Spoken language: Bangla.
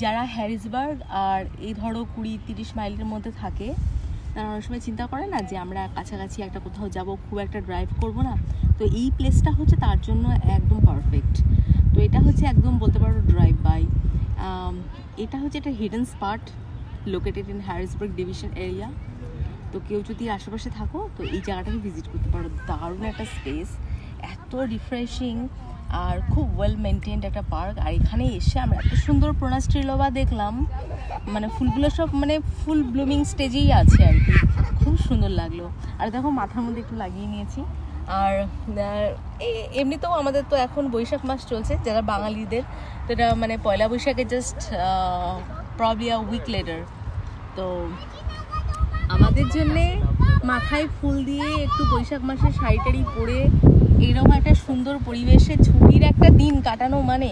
যারা হ্যারিসবার্গ আর এই ধরো 20-30 মাইলের মধ্যে থাকে তারা অনেক সময় চিন্তা করে না যে আমরা কাছাকাছি একটা কোথাও যাব, খুব একটা ড্রাইভ করব না, তো এই প্লেসটা হচ্ছে তার জন্য একদম পারফেক্ট। তো এটা হচ্ছে একদম বলতে পারো ড্রাইভ বাই। এটা হচ্ছে একটা hidden spot located in Harrisburg division area. তো কেউ যদি আশেপাশে থাকো তো এই জায়গাটাকে ভিজিট করতে পারো। দারুণ একটা স্পেস, এত রিফ্রেশিং আর খুব ওয়েল মেনটেন্ড একটা পার্ক। আর এখানে এসে আমরা এত সুন্দর প্রোনাস্ট্রিলোবা দেখলাম, মানে ফুলগুলো সব মানে ফুল ব্লুমিং স্টেজেই আছে আর কি, খুব সুন্দর লাগলো। আর দেখো মাথার মধ্যে একটু লাগিয়ে নিয়েছি। আর এমনিতেও আমাদের তো এখন বৈশাখ মাস চলছে যারা বাঙালিদের, তো এটা মানে পয়লা বৈশাখে just probably a week later. তো আমাদের জন্যে মাথায় ফুল দিয়ে একটু বৈশাখ মাসে শাড়ি টাড়ি পরে এইরকম একটা সুন্দর পরিবেশে ছুটির একটা দিন কাটানো মানে